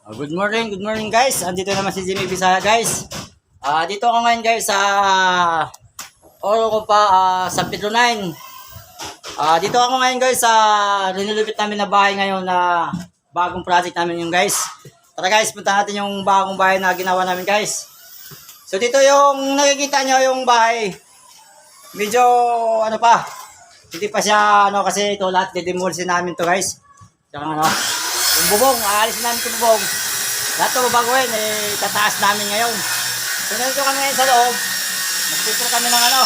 Good morning guys. Andito naman si Jimmy Bisaya guys. Dito ako ngayon guys sa Oro ko pa San Pedro 9. Dito ako ngayon guys sa rinulupit namin na bahay ngayon na bagong project namin yung guys. Tara guys, punta natin yung bagong bahay na ginawa namin guys. So dito yung nakikita nyo yung bahay. Medyo ano pa. Hindi pa siya ano kasi ito lahat didemolisin namin to guys. Tsaka ano, yung bubong, aalisin namin yung bubong. Lahat ito babaguhin, tataas namin ngayon. So nandito kami ngayon sa loob. Magpipro kami ng ano.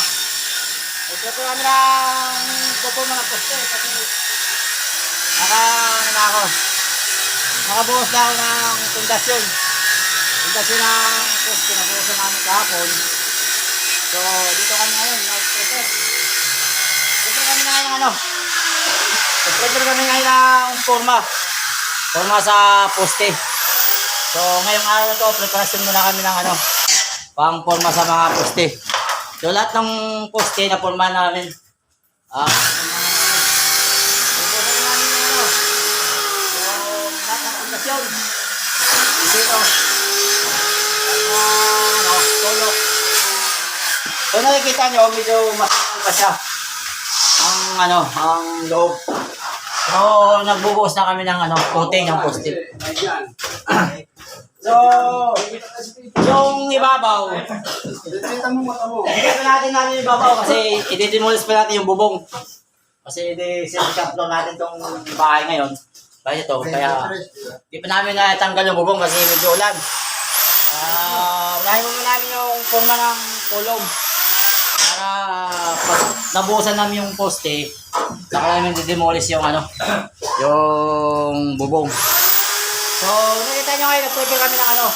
Magpipro kami ng pupo mga poste. Kasi nakabuhos na ako ng pundasyon. Pundasyon ng poste, nabuhosan namin kahapon. So dito kami ngayon, nagpipro. Pipro kami ngayon ng ano. Nagpipro kami ngayon ng forma sa poste. So ngayong araw na to, preparasyon muna kami ng ano, pang forma sa mga poste. So lahat ng poste na forma namin. So nakikita nyo, medyo masakal pa siya ang ano, ang loob. So nagbubuhos na kami ng ano, coating ng poste. So yung ibabaw, hindi natin yung ibabaw kasi i-demolish pa natin yung bubong. Kasi i-set floor natin tong bahay ngayon. Kaya ito, kaya hindi pa namin natanggal yung bubong kasi medyo ulan. Unahin muna namin yung forma ng kulong. Para pag nabuhusan namin yung poste, saka namin i-demolish yung ano, yung bubong. So, nakita nyo ngayon, nag-prepare kami ng ano,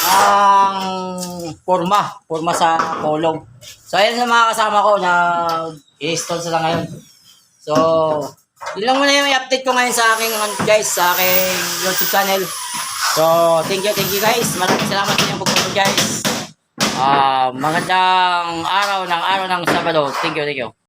ng forma sa kulong. So, ayan sa mga kasama ko na i-install sila ngayon. So, yun lang muna yung i-update ko ngayon sa aking guys, sa aking YouTube channel. So, thank you guys. Maraming salamat sa inyong pagpunod guys. Magandang araw ng Sabado. Thank you.